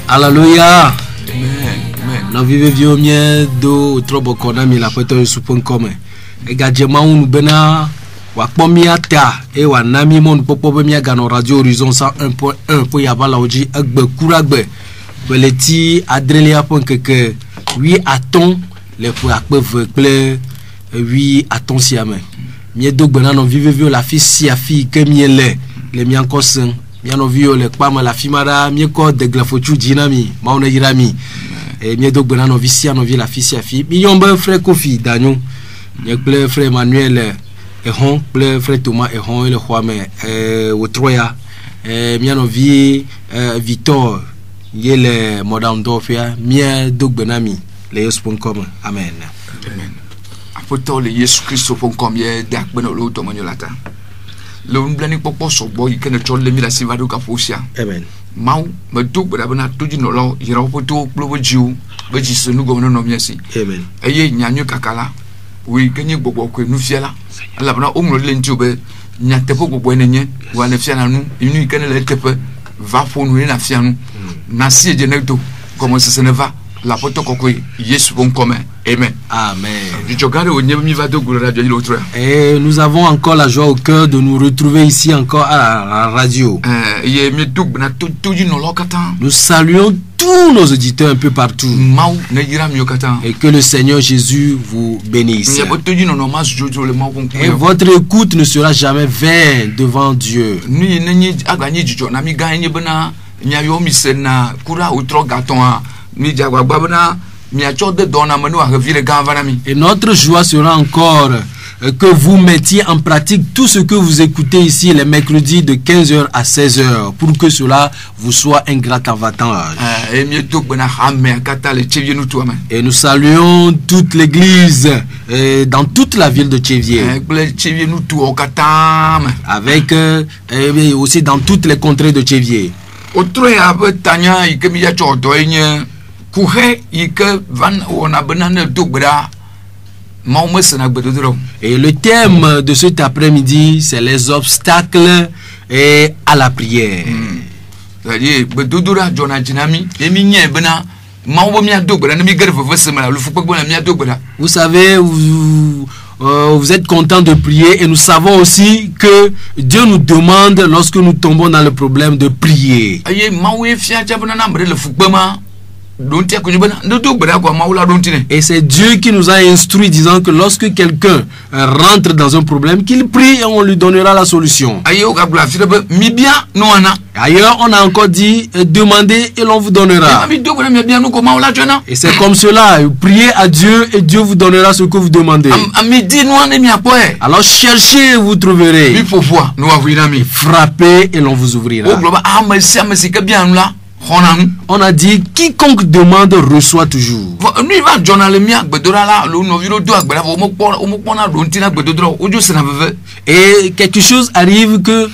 Alléluia. Amen. Nous vivons bien do trobo kona mi la peto supon comme. Et gadjema unu bena wa pomia ta e wa nami mon popo be mi gano radio horizon 101.1 pour yabala oji agbe kuragbe. Beleti adrelia pon que oui attend les pour akbe vecle oui attend siame. Mi do bena no vivons la fille si a fille que mi le mi encore sen. Miano vio le kpama la fimara mieko de glafochu dinami mauna yirami et miedo gbenano visia no vi la fisia fi mi yomba frère Kofi Daniel mi ple frère Emmanuel et hon ple frère Thomas et hon le khwame wotroya miano vi Victor yele modam dofia mie do gbenami le yesu.com amen amen apoto le Yesu Christ.com ye dak beno lo to manyolata le blani popo so boy ken chon le mi la sivado ka fosia amen mau me duk bra bana tuji no lo yira poto plobo jiu be ji senu go no miasi amen eye nyanyu kakala wi kenye gbogbo ko nu fiela ala bana o mo le ntiu be nyate gbogbo enenye wa le fiana nu inu ken le tepe va fonu na fianu na si je nekto comme ça ne va la poto koko Yesu.com amen amen. Et nous avons encore la joie au cœur de nous retrouver ici encore à la radio. Nous saluons tous nos auditeurs un peu partout. Et que le Seigneur Jésus vous bénisse. Et votre écoute ne sera jamais vaine devant Dieu. Et notre joie sera encore que vous mettiez en pratique tout ce que vous écoutez ici les mercredis de 15h à 16h pour que cela vous soit un grand avantage. Et nous saluons toute l'église dans toute la ville de Tchévier. Avec aussi dans toutes les contrées de Tchévier. Et le thème de cet après-midi, c'est les obstacles à la prière. Vous savez, vous êtes content de prier et nous savons aussi que Dieu nous demande lorsque nous tombons dans le problème de prier. Et c'est Dieu qui nous a instruit disant que lorsque quelqu'un rentre dans un problème, qu'il prie et on lui donnera la solution. Ailleurs, on a encore dit demandez et l'on vous donnera. Et c'est comme cela, priez à Dieu et Dieu vous donnera ce que vous demandez. Alors cherchez et vous trouverez. Frappez et l'on vous ouvrira. On a dit quiconque demande reçoit toujours. Et quelque chose arrive que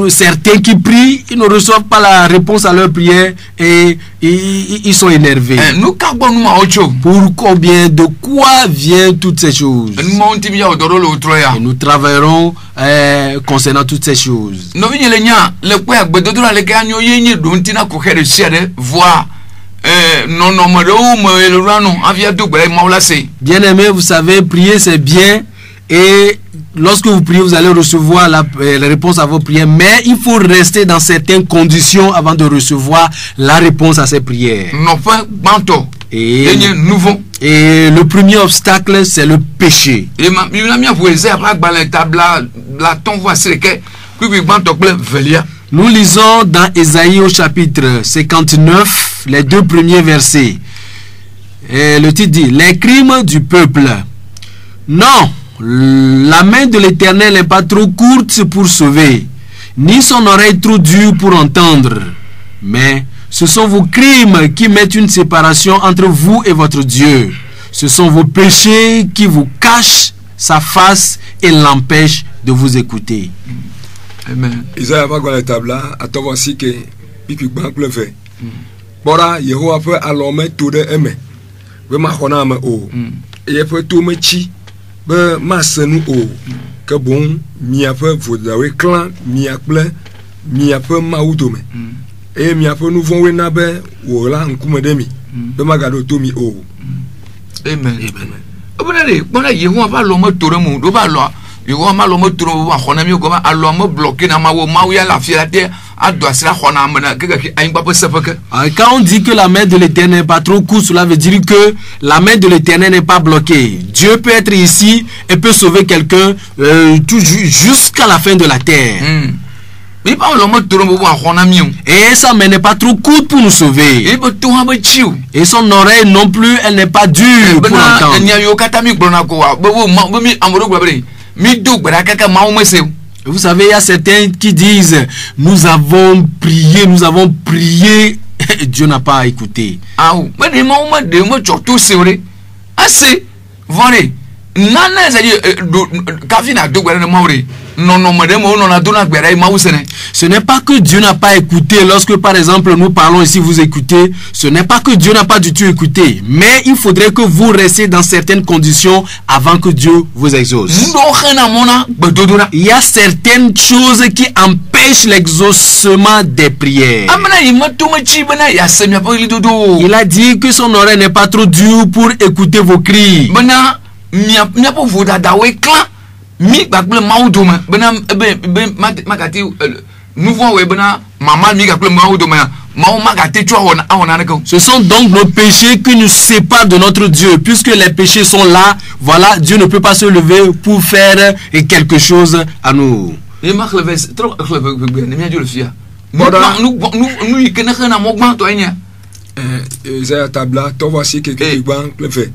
certains qui prient, ils ne reçoivent pas la réponse à leur prière et ils sont énervés. Pourquoi bien, de quoi viennent toutes ces choses? Et nous travaillerons concernant toutes ces choses. Bien aimé, vous savez, prier c'est bien et lorsque vous priez, vous allez recevoir la réponse à vos prières, mais il faut rester dans certaines conditions avant de recevoir la réponse à ces prières. Et le premier obstacle, c'est le péché. Nous lisons dans Ésaïe au chapitre 59, les 2 premiers versets. Et le titre dit, les crimes du peuple. Non, la main de l'Éternel n'est pas trop courte pour sauver, ni son oreille trop dure pour entendre. Mais ce sont vos crimes qui mettent une séparation entre vous et votre Dieu. Ce sont vos péchés qui vous cachent sa face et l'empêchent de vous écouter. Amen. Isaïe va la table là, attends voici que pique banque le fait. Bora Yehova peut alors mettre tout de aimer. We ma khona ma o. Et peut tout me chi. Be ma senu o. Que bon, mi a peu vous avez clan, mi a plein, mi a peu ma ou eye miaƒe nu vɔ̃woe na be wò la ŋkume ɖe mi be magaɖo to mi o. Amen. Obere bona Yehowa va lo me to ɖe mu do va lo Yehowa ma lo me to ɖe va xɔna mi ko va alo me bloqué na mawu ya la fia te ado asira xɔna amena ke anyigba ƒe seƒe ke. Quand on dit que la main de l'Éternel n'est pas trop courte, cela veut dire que la main de l'Éternel n'est pas bloquée. Dieu peut être ici et peut sauver quelqu'un jusqu'à la fin de la terre. Et sa main n'est pas trop courte pour nous sauver. Et son oreille non plus, elle n'est pas dure pour entendre. Vous savez, il y a certains qui disent nous avons prié, Dieu n'a pas écouté. Ce n'est pas que Dieu n'a pas écouté. Lorsque par exemple nous parlons ici, vous écoutez. Ce n'est pas que Dieu n'a pas du tout écouté, mais il faudrait que vous restiez dans certaines conditions avant que Dieu vous exauce. Il y a certaines choses qui empêchent l'exaucement des prières. Il a dit que son oreille n'est pas trop dure pour écouter vos cris. Ce sont donc nos péchés qui nous séparent de notre Dieu. Puisque les péchés sont là, voilà, Dieu ne peut pas se lever pour faire quelque chose à nous. Isaiah tabla to voici que ban plefe.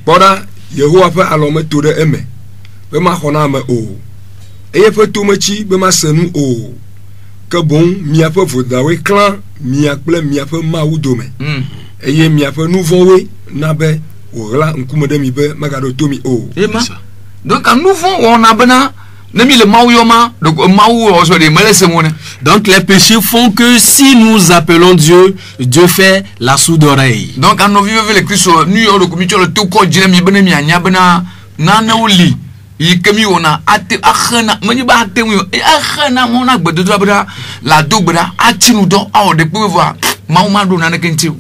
Bora Yehowa ƒe alɔme to ɖe eme be maxɔna ame o eye ƒe tometsi be masenu o ke boŋ miaƒe vodawoe klã mia kple miaƒe mawu dome eye miaƒe nu vɔ̃woe na be wòɣla ŋkume ɖe mi be magaɖo to mi o. Donc nu vɔ̃ wɔna bena ne mi le mawu yɔma mawu ɔzɔ de mele se mo ne. Donc les péchés font que si nous appelons Dieu, Dieu fait la sourde oreille. Donc en vivre le Christ nu yo ko mi tso le to ko jina mi bena mi anya bena na na oli yi kemi ona ate akhana mani ba ate mu akhana mona gbedo bra la do bra atinu do awo de pouvoir.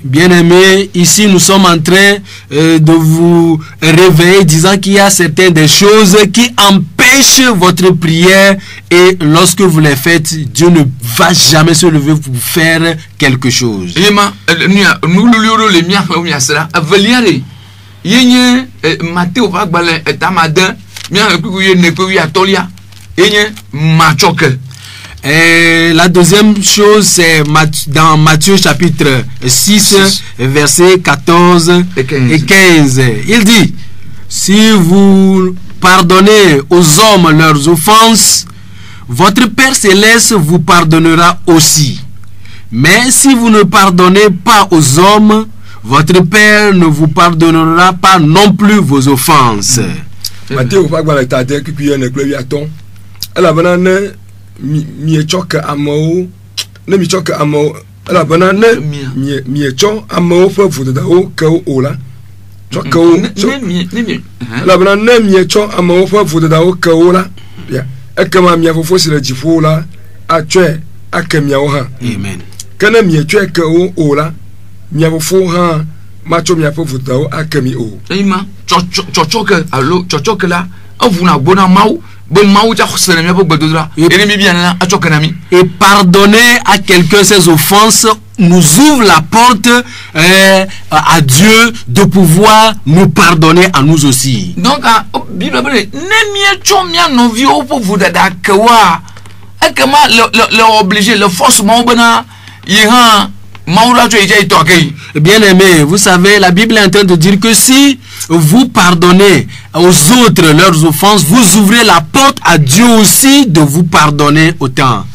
Bien-aimés, ici nous sommes en train de vous réveiller disant qu'il y a certaines des choses qui empêchent votre prière et lorsque vous les faites, Dieu ne va jamais se lever pour faire quelque chose. Et la deuxième chose, c'est dans Matthieu chapitre 6, versets 14 et 15. Il dit, si vous pardonnez aux hommes leurs offenses, votre Père Céleste vous pardonnera aussi. Mais si vous ne pardonnez pas aux hommes, votre Père ne vous pardonnera pas non plus vos offenses. Matthieu mietsɔke amewo ne mietsɔke amewo elabena ne mietsɔ amewo ƒe vododawo ke wo o la tsɔke wo elabena ne mietsɔ amewo ƒe vododawo ke wo la ekema mia fofo si le dziƒo la atsɔe ake miawo hã. Ke ne mietsɔe ke wo o la mia fofo hã matsɔ miaƒe vododawo ake mi o. Tsɔtsɔke alo tsɔtsɔke la evuna gbona mawu. Et pardonner à quelqu'un ses offenses nous ouvre la porte à Dieu de pouvoir nous pardonner à nous aussi. Donc, bien aimé, vous savez, la Bible est en train de dire que si vous pardonnez aux autres leurs offenses, vous ouvrez la porte à Dieu aussi de vous pardonner autant.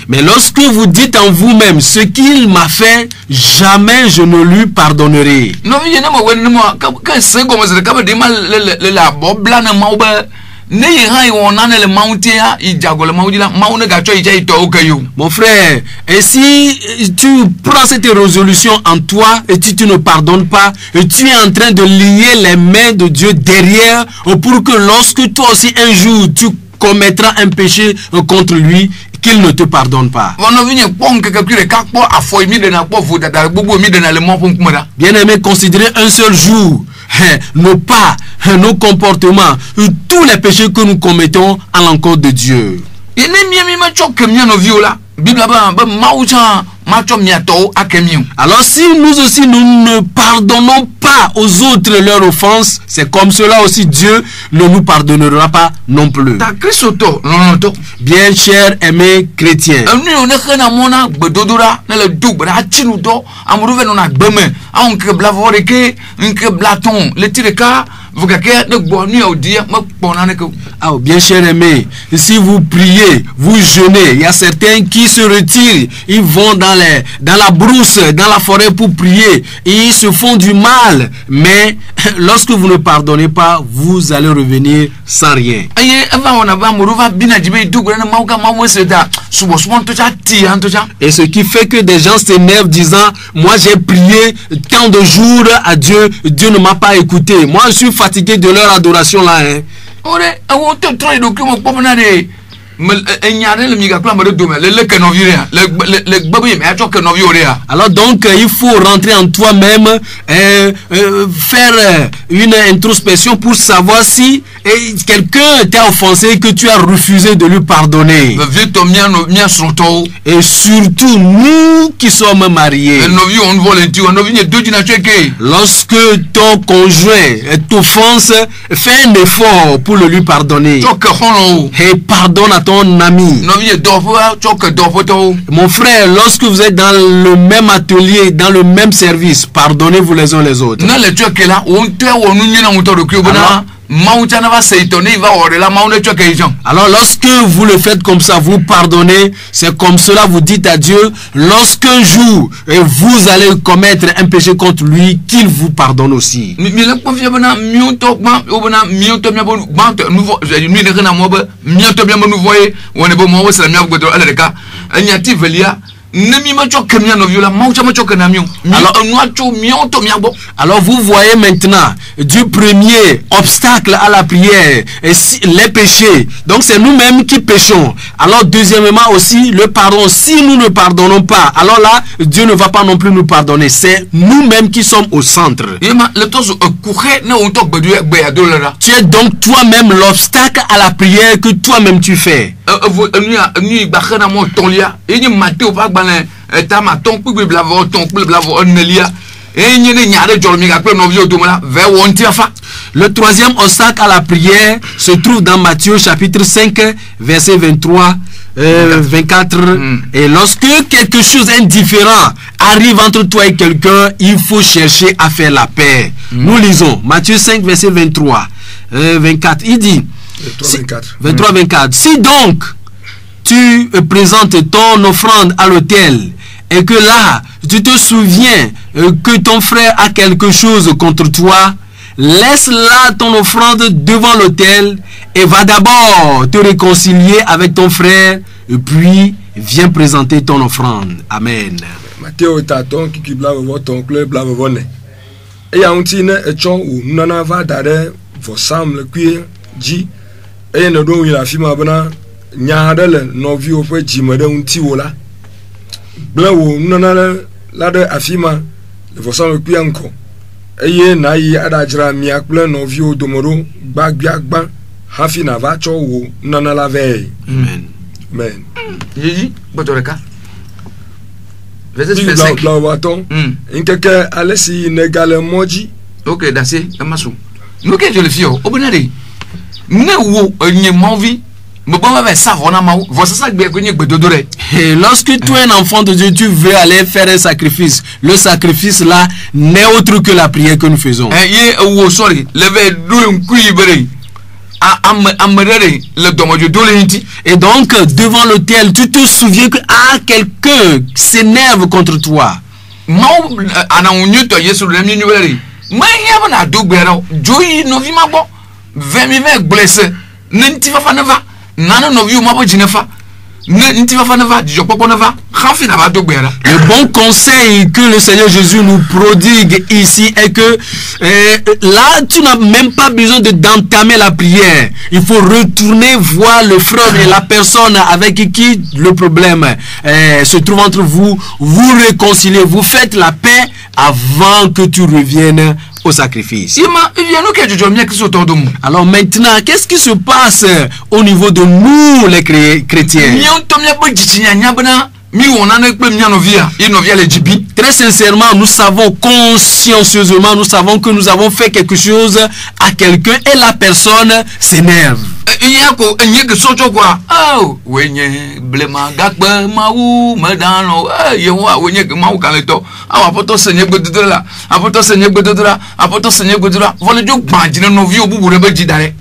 Mais lorsque vous dites en vous-même ce qu'il m'a fait, jamais je ne lui pardonnerai. Mon frère, et si tu prends cette résolution en toi et tu ne pardonnes pas, et tu es en train de lier les mains de Dieu derrière pour que lorsque toi aussi un jour tu commettra un péché contre lui, qu'il ne te pardonne pas. Bien-aimé, considérez un seul jour nos pas, nos comportements, tous les péchés que nous commettons à l'encontre de Dieu. Alors si nous aussi nous ne pardonnons pas aux autres leurs offenses, c'est comme cela aussi Dieu ne nous pardonnera pas non plus. Bien cher aimé chrétien, bien cher aimé, si vous priez, vous jeûnez, il y a certains qui se retirent, ils vont dans la brousse, dans la forêt pour prier, et ils se font du mal, mais lorsque vous ne pardonnez pas, vous allez revenir sans rien. Et ce qui fait que des gens s'énervent disant, moi j'ai prié tant de jours à Dieu, Dieu ne m'a pas écouté. Moi je suis fatigué de leur adoration là. Alors donc il faut rentrer en toi-même, faire une introspection pour savoir si quelqu'un t'a offensé, que tu as refusé de lui pardonner. Et surtout nous qui sommes mariés, lorsque ton conjoint t'offense, fais un effort pour le lui pardonner et pardonne à ton ami. Mon frère, lorsque vous êtes dans le même atelier, dans le même service, pardonnez-vous les uns les autres. Alors lorsque vous le faites comme ça, vous pardonnez, c'est comme cela vous dites à Dieu, lorsqu'un jour vous allez commettre un péché contre lui, qu'il vous pardonne aussi. Alors vous voyez maintenant du premier obstacle à la prière, les péchés. Donc c'est nous-mêmes qui péchons. Alors deuxièmement aussi le pardon. Si nous ne pardonnons pas, alors là Dieu ne va pas non plus nous pardonner. C'est nous-mêmes qui sommes au centre. Tu es donc toi-même l'obstacle à la prière que toi-même tu fais. Le troisième obstacle à la prière se trouve dans Matthieu chapitre 5 verset 23 24 et lorsque quelque chose d'indifférent arrive entre toi et quelqu'un, il faut chercher à faire la paix. Nous lisons Matthieu 5 verset 23 24, il dit 23-24. Si donc tu présentes ton offrande à l'autel et que là tu te souviens que ton frère a quelque chose contre toi, laisse là ton offrande devant l'autel et va d'abord te réconcilier avec ton frère et puis viens présenter ton offrande. Amen. Matthieu taton qui blavo ton club blavo ne. Et a untine echon ou nana va dare vosam le cuir ji et ne don la fima bana nyaadele no vi o fe jimede unti wola. Blawo nana la de afima le vosam le cuir encore. Eye na yi adajra mi akple no vi o domoro gbagba hafi na va cho wo nana la veille. Amen. Amen. Yiji botoreka. Verset 5. Nkeke alesi negale moji. OK, d'assez, amasu. Nous que je le fio, obonade. Ne wo nye mavi. Et lorsque tu es un enfant de Dieu, tu veux aller faire un sacrifice. Le sacrifice là n'est autre que la prière que nous faisons. Et donc devant l'autel, tu te souviens que quelqu'un s'énerve contre toi. Le bon conseil que le Seigneur Jésus nous prodigue ici est que là, tu n'as même pas besoin d'entamer la prière. Il faut retourner voir le frère et la personne avec qui le problème se trouve entre vous. Vous réconciliez, vous faites la paix avant que tu reviennes au sacrifice. Alors maintenant, qu'est-ce qui se passe au niveau de nous les chrétiens? Très sincèrement, nous savons consciencieusement, nous savons que nous avons fait quelque chose à quelqu'un et la personne s'énerve.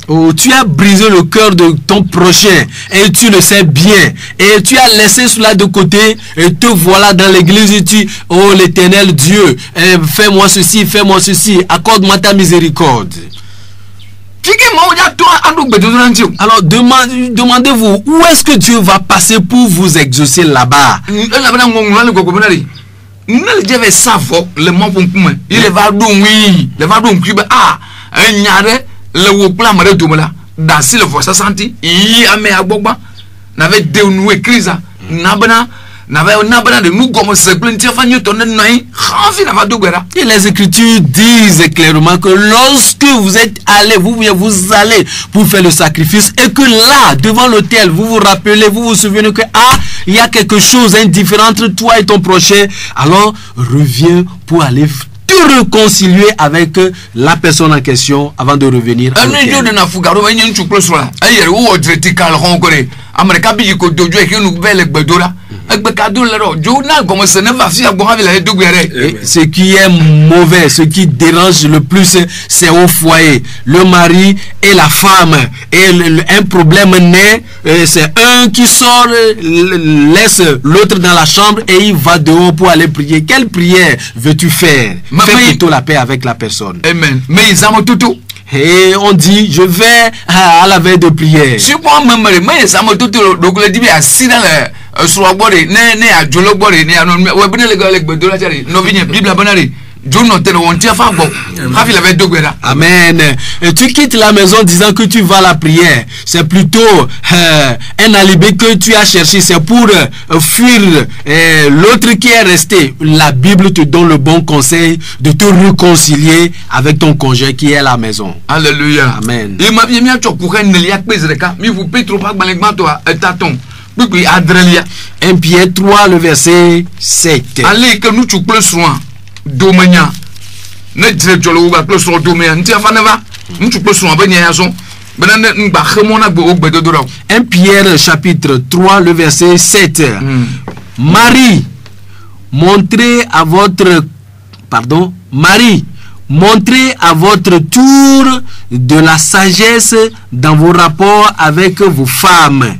Oh, tu as brisé le cœur de ton prochain et tu le sais bien et tu as laissé cela de côté et te voilà dans l'église et tu, oh l'Éternel Dieu, fais-moi ceci, accorde-moi ta miséricorde. Alors demandez-vous où est-ce que Dieu va passer pour vous exaucer là-bas. Et les Écritures disent clairement que lorsque vous êtes allé, vous allez pour faire le sacrifice et que là, devant l'autel, vous vous rappelez, vous vous souvenez que il y a quelque chose indifférent entre toi et ton prochain, alors reviens pour aller te réconcilier avec la personne en question avant de revenir à l'autel. Ce qui est mauvais, ce qui dérange le plus, c'est au foyer. Le mari et la femme. Et un problème naît, c'est un qui sort, laisse l'autre dans la chambre et il va dehors pour aller prier. Quelle prière veux-tu faire? Fais plutôt la paix avec la personne. Amen. Mais ils ont tout. Et on dit, je vais à la veille de prière. Amen. Et tu quittes la maison disant que tu vas à la prière. C'est plutôt un alibi que tu as cherché. C'est pour fuir l'autre qui est resté. La Bible te donne le bon conseil de te réconcilier avec ton conjoint qui est à la maison. Alléluia. Amen. 1 Pierre 3, le verset 7. Allez, que nous tu peux soin. Domania. Ne dire que le plus sur domaine. Tu as fait neva. Nous tu peux soin. 1 Pierre chapitre 3, le verset 7. Marie, montrez à votre tour de la sagesse dans vos rapports avec vos femmes,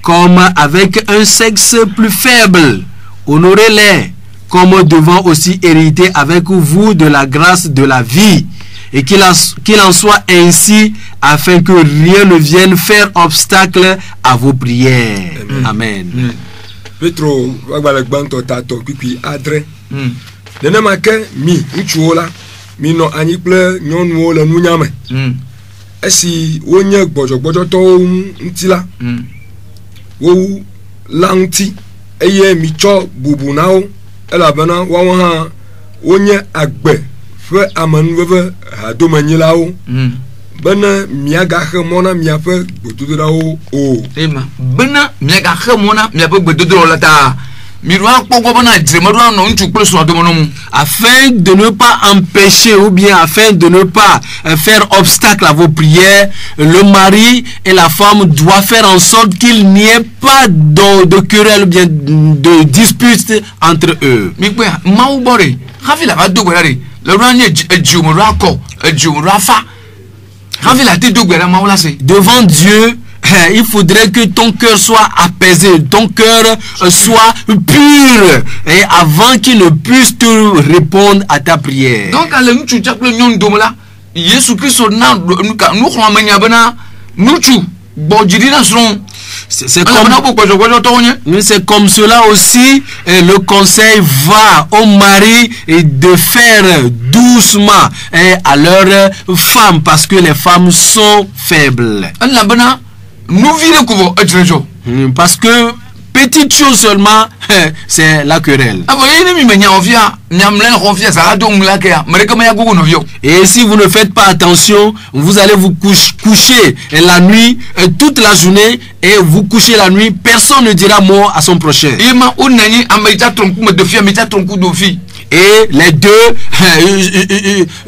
comme avec un sexe plus faible. Honorez-les, comme devant aussi hériter avec vous de la grâce de la vie. Et qu'il en soit ainsi, afin que rien ne vienne faire obstacle à vos prières. Amen. Petro, adre. Mi, mi no aniple nyon wo le nunyame. Esi wonye gbojo to ntila. Wo lanti eye mi cho bubu nawo elabana wa ha wonye agbe fe amanu veve adomanyilao. Bena miaga khemona miape gbododirawo o. Ema bena miaga khemona miape gbododiro lata. Afin de ne pas empêcher ou bien afin de ne pas faire obstacle à vos prières, le mari et la femme doivent faire en sorte qu'il n'y ait pas de querelle ou bien de dispute entre eux. Devant Dieu, il faudrait que ton cœur soit apaisé, ton cœur soit pur, et avant qu'il ne puisse te répondre à ta prière. Donc, C'est comme cela aussi, le conseil va aux maris de faire doucement à leurs femmes parce que les femmes sont faibles. Parce que petite chose seulement, c'est la querelle. Et si vous ne faites pas attention, vous allez vous coucher la nuit, toute la journée, et vous couchez la nuit, personne ne dira mot à son prochain. Et les deux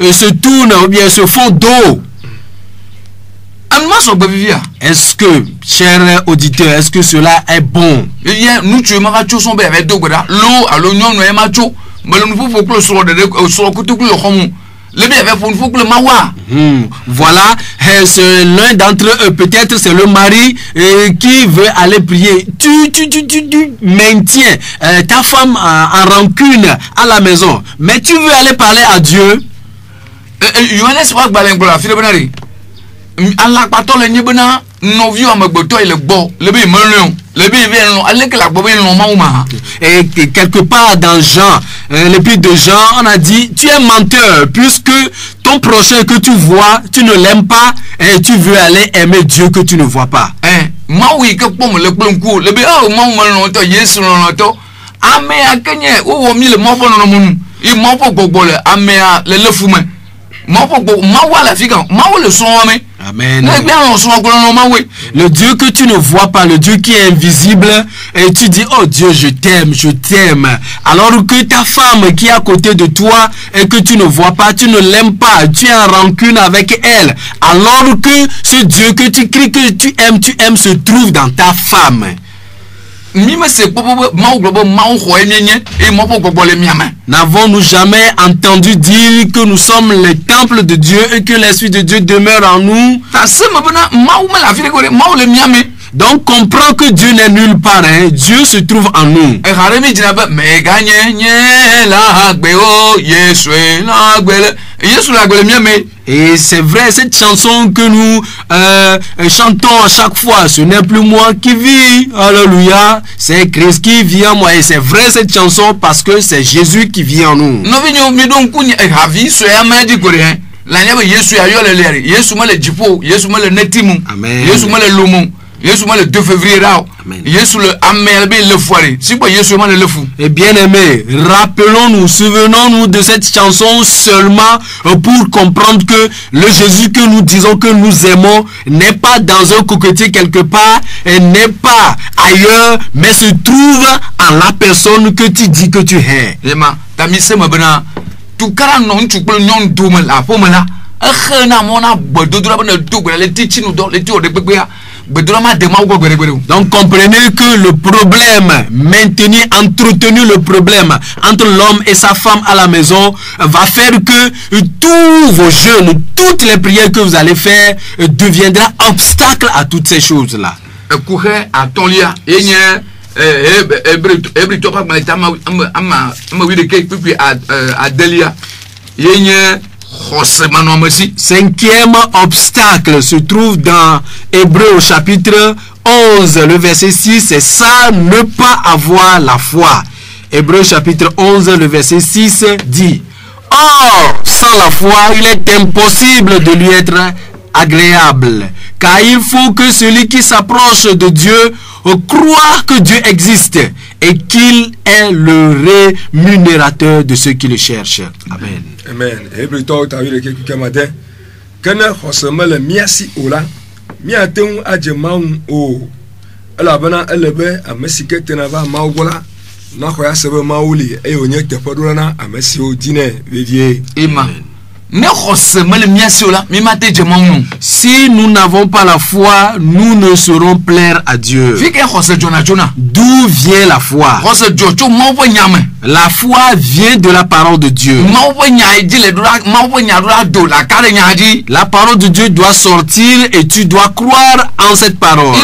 se tournent ou bien se font dos. Est-ce que, chers auditeurs, est-ce que cela est bon? Voilà, c'est l'un d'entre eux, peut-être c'est le mari qui veut aller prier. Tu maintiens ta femme en rancune à la maison, mais tu veux aller parler à Dieu. Et quelque part dans Jean, l'épître de Jean, on a dit, tu es menteur, puisque ton prochain que tu vois, tu ne l'aimes pas, et tu veux aller aimer Dieu que tu ne vois pas. Amen. Le Dieu que tu ne vois pas, le Dieu qui est invisible, et tu dis, oh Dieu, je t'aime, je t'aime. Alors que ta femme qui est à côté de toi et que tu ne vois pas, tu ne l'aimes pas, tu es en rancune avec elle. Alors que ce Dieu que tu cries que tu aimes se trouve dans ta femme. N'avons-nous jamais entendu dire que nous sommes le temple de Dieu et que l'Esprit de Dieu demeure en nous? Donc comprends que Dieu n'est nulle part, hein? Dieu se trouve en nous. Et c'est vrai, cette chanson que nous chantons à chaque fois, ce n'est plus moi qui vis, alléluia, c'est Christ qui vit en moi. Et c'est vrai cette chanson parce que c'est Jésus qui vit en nous. Amen. Le 2 février et bien aimé, rappelons-nous, souvenons-nous de cette chanson seulement pour comprendre que le Jésus que nous disons que nous aimons n'est pas dans un cocotier quelque part, et n'est pas ailleurs, mais se trouve en la personne que tu dis que tu es. Donc comprenez que le problème, entretenu le problème entre l'homme et sa femme à la maison va faire que tous vos jeûnes, toutes les prières que vous allez faire deviendra obstacle à toutes ces choses-là. Cinquième obstacle se trouve dans Hébreux chapitre 11, le verset 6, c'est ça, ne pas avoir la foi. Hébreux chapitre 11, le verset 6 dit, or, sans la foi, il est impossible de lui être agréable, car il faut que celui qui s'approche de Dieu croit que Dieu existe et qu'il est le rémunérateur de ceux qui le cherchent. Amen. Amen. Et plutôt, tu as vu le Kékukamadin. Quand on a le miasi ola, miaton adjemaun o. Alors, elle est à Messique Tenava Maugola, Nakoya Sebe Mauli, et on y est à Messio Dîner, Vivier. Amen. Si nous n'avons pas la foi, nous ne saurons plaire à Dieu. D'où vient la foi? La foi vient de la parole de Dieu. La parole de Dieu doit sortir et tu dois croire en cette parole.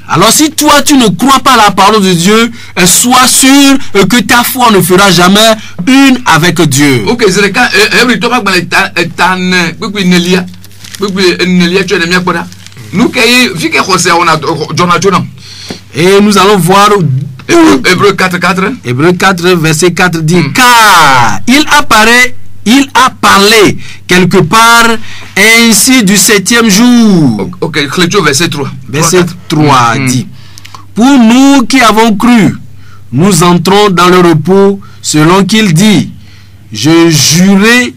Alors si toi tu ne crois pas à la parole de Dieu, sois sûr que ta foi ne fera jamais une avec Dieu. Et nous allons voir Hébreux 4:4. Hébreux 4 verset 4 dit car il a parlé quelque part ainsi du 7e jour. Ok, verset 3. Verset 3 dit pour nous qui avons cru, nous entrons dans le repos selon qu'il dit je jurai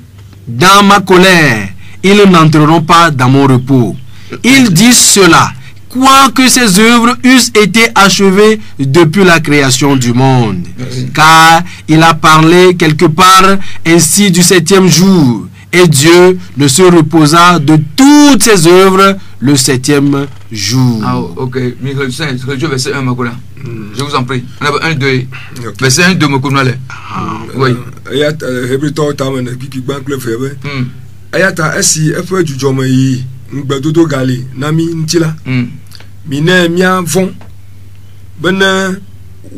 dans ma colère, ils n'entreront pas dans mon repos. Il dit cela quoique ses œuvres eussent été achevées depuis la création du monde. Car il a parlé quelque part ainsi du 7e jour. Et Dieu ne se reposa de toutes ses œuvres le 7e jour. Ah, ok. Verset 1, je vous en prie. On a 1, 2. Verset 1, 2, oui. Hébreux Taman, qui banque fait. Ayata, si un peu du Jomai, Badodo Gali, Nami Ntila. Mine mia von bena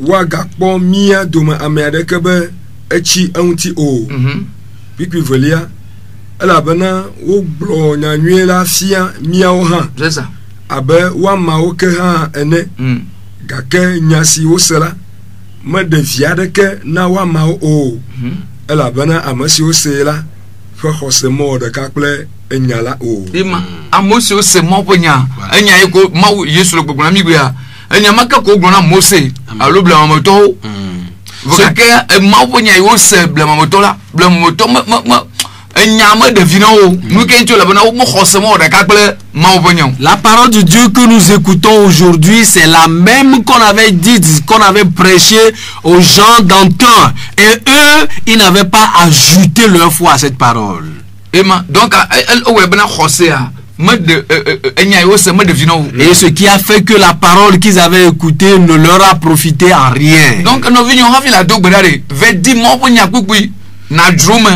wagakpo mia doma amerika be echi anti o biku volia ala bena wo blo nyanwe la fia mia o ha c'est ça abe wa ma o ke ha ene gake nyasi o sela ma de viade ke na wa ma o ala bena amasi o sela fa khose mo de kakle enyala o ima amosi o se mo ponya enya eko ma yesu lo gbogbo na mi gbe a enya maka ko gbona mose alo bla moto vokake ma ponya yo se bla moto la bla moto ma enya ma de vina o nu ke nto la bana mo khose mo de kakle ma ponya. La parole de Dieu que nous écoutons aujourd'hui, c'est la même qu'on avait dit, qu'on avait prêché aux gens d'antan, et eux ils n'avaient pas ajouté leur foi à cette parole. Donc, et ce qui a fait que la parole qu'ils avaient écoutée ne leur a profité en rien. Donc, nous venons à la na drum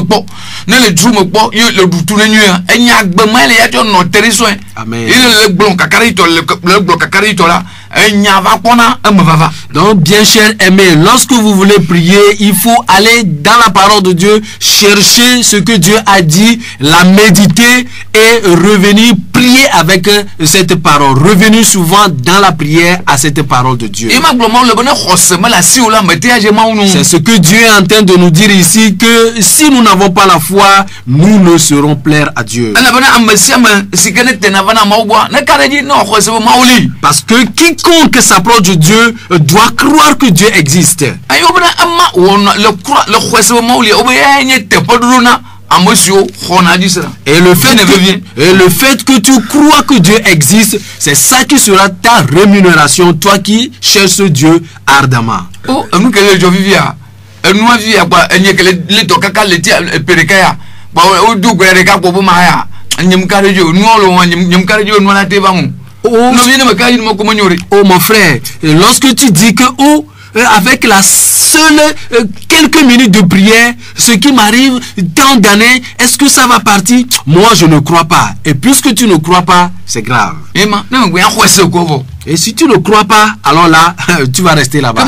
po na le drum po le butu le nuit enya gbema le ya to no teriso amen il le blon kakarito le blon kakarito là enya va pona va. Donc bien cher aimé, lorsque vous voulez prier, il faut aller dans la parole de Dieu, chercher ce que Dieu a dit, la méditer et revenir prier avec cette parole, revenir souvent dans la prière à cette parole de Dieu. C'est ce que Dieu est en train de nous dire ici, que si nous n'avons pas la foi, nous ne serons plaire à Dieu. Parce que quiconque s'approche de Dieu doit croire que Dieu existe. Et le fait que tu crois que Dieu existe, c'est ça qui sera ta rémunération, toi qui cherches Dieu ardemment. Oh mon frère, lorsque tu dis que avec la seule quelques minutes de prière, ce qui m'arrive tant d'années, est-ce que ça va partir? Moi je ne crois pas. Et puisque tu ne crois pas, c'est grave. Et si tu ne crois pas, alors là, tu vas rester là-bas.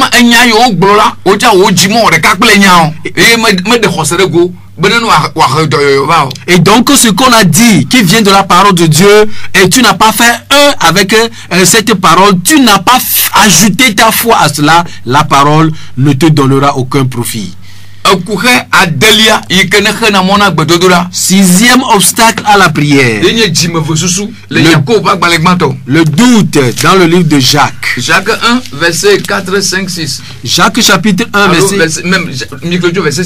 Et donc ce qu'on a dit, qui vient de la parole de Dieu, et tu n'as pas fait un avec cette parole, tu n'as pas ajouté ta foi à cela, la parole ne te donnera aucun profit. Sixième obstacle à la prière, le doute dans le livre de Jacques. Jacques 1, verset 4, 5, 6. Jacques chapitre 1, verset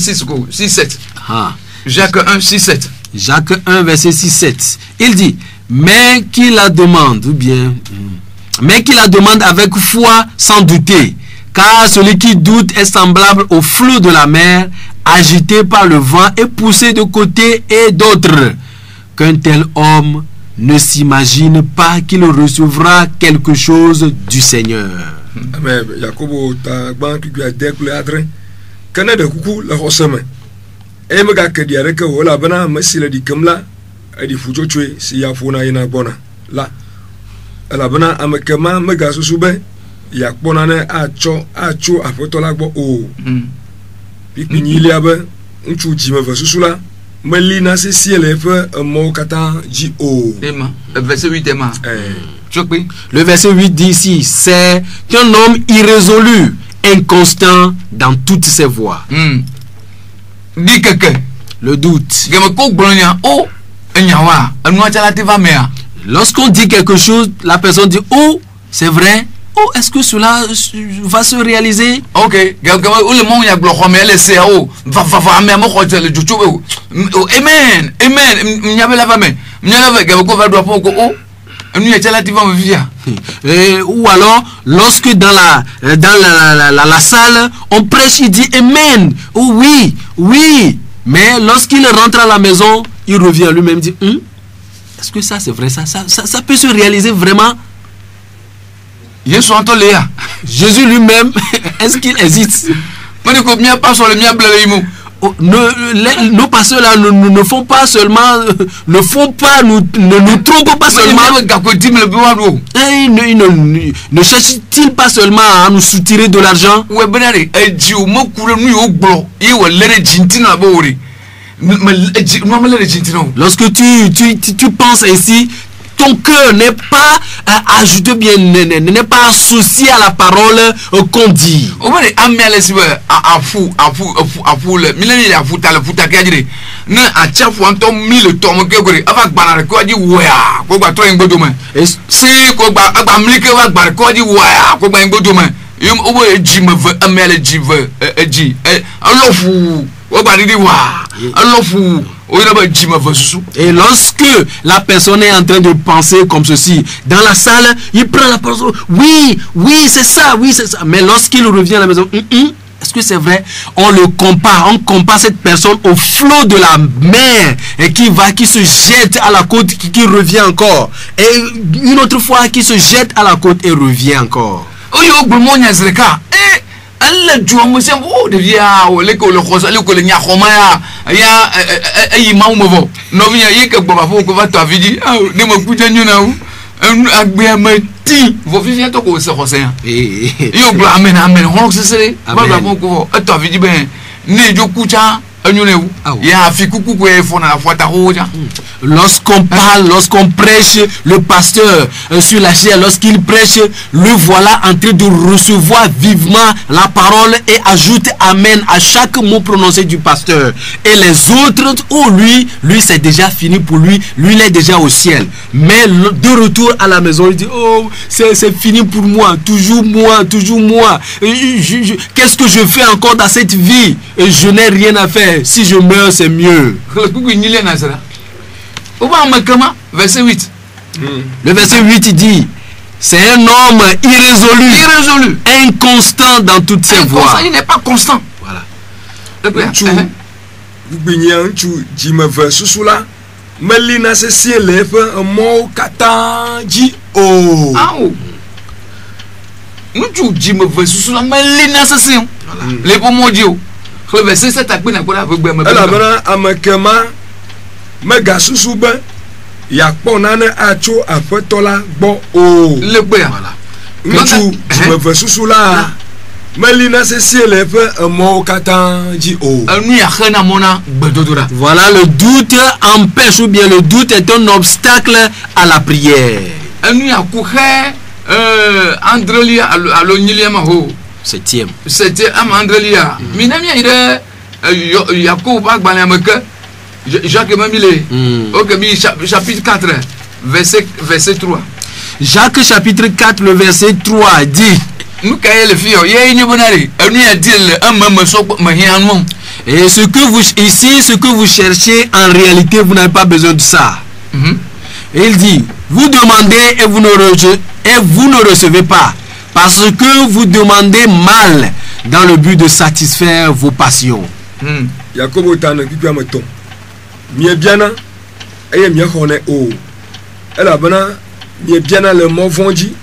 6, 7. Ah. Jacques 1, 6, 7. Jacques 1, verset 6, 7. Il dit, mais qui la demande, ou bien, mais qui la demande avec foi sans douter. Car celui qui doute est semblable au flot de la mer, agité par le vent et poussé de côté et d'autre. Qu'un tel homme ne s'imagine pas qu'il recevra quelque chose du Seigneur. Amen. Jacobo ta banque qui a déclaré Canada coucou la rosame. Et me gars que dirait que voilà bana merci le dit comme là et dit faut tuer si y a fona ina bona là. La bana amekema me gars soube ya bonane acho apoto la bo o. Puis ni liabe nchu jime va susula melina se si le fe mo kata ji o. Emma, verset 8 Emma. Tu peux. Le verset 8 dit ici, c'est un homme irrésolu, inconstant dans toutes ses voies. Dis quelqu'un. Le doute. Lorsqu'on dit quelque chose, la personne dit, oh, c'est vrai. Oh, est-ce que cela va se réaliser? Ok. Amen. Ou alors, lorsque dans la salle, on prêche, il dit Amen. Oh, oui, oui. Mais lorsqu'il rentre à la maison, il revient lui-même, dit est-ce que ça c'est vrai? Ça peut se réaliser vraiment? Jésus lui-même, est-ce qu'il hésite? Nos pasteurs là ne font pas seulement, ne nous trompent pas seulement. Ne cherchent-ils pas seulement à nous soutirer de l'argent? Lorsque tu penses ainsi, ton cœur n'est pas ajouté bien, n'est pas associé à la parole qu'on dit. Et lorsque la personne est en train de penser comme ceci, dans la salle, il prend la parole, oui, c'est ça, mais lorsqu'il revient à la maison, est-ce que c'est vrai? On compare cette personne au flot de la mer et qui se jette à la côte, qui revient encore, et une autre fois qui se jette à la côte et revient encore. Elle joue moi c'est oh devia o le ko le khosa le ko le nya khoma ya ayi mawmo no via yeke boba fo ko va to avidi ne mo kuja nyuna u agbe amati vo vivia to ko se khosa yo bla amen ho se se ba ba ko to avidi ben ne jo kucha Lorsqu'on parle, lorsqu'on prêche, le pasteur sur la chair, lorsqu'il prêche, le voilà en train de recevoir vivement la parole et ajoute amen à chaque mot prononcé du pasteur. Et les autres, oh lui c'est déjà fini pour lui, il est déjà au ciel. Mais de retour à la maison, il dit, oh c'est fini pour moi, toujours moi. Qu'est-ce que je fais encore dans cette vie? Et je n'ai rien à faire. Si je meurs, c'est mieux. Verset 8. Le verset 8 il dit, c'est un homme irrésolu, inconstant dans toutes ses voies. Il n'est pas constant. Voilà. Le verset 7 mega susu be yakpona ne atso afetola gbo o le gbe voilà ntu me susu la melina se siele fe mo katan ji o anu ya khana mona gbedodora. Voilà, le doute empêche ou bien le doute est un obstacle à la prière. Anu ya ku khe Andrelia alo nyiliema ho septième Andrelia minami ide Yakoub agbale ameke Jacques Mamile. Ok, chapitre 4, verset 3. Jacques chapitre 4, le verset 3 dit. Et ce que vous cherchez, en réalité, vous n'avez pas besoin de ça. Et il dit, vous demandez et vous ne recevez pas, parce que vous demandez mal dans le but de satisfaire vos passions. Yakobo tane kikwa meton. Mie biana eye mie khone o. Ela bana mie biana le mo vonji.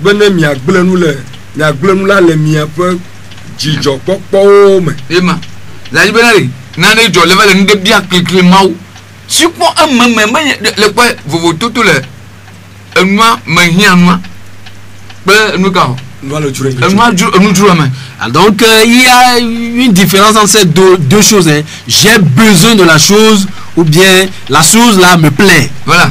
Bene mia gblenu la le mia pe jijo popo me. Ema. La libéré. Nane jo level ni de bia klikli maw. Si ko ameme le kwa vovo toto le. Enwa manhianwa. Be nu ka. Nwa le jure. Enwa nu jure me. Donc il y a une différence entre ces deux choses. Hein. J'ai besoin de la chose ou bien la chose là me plaît. Voilà.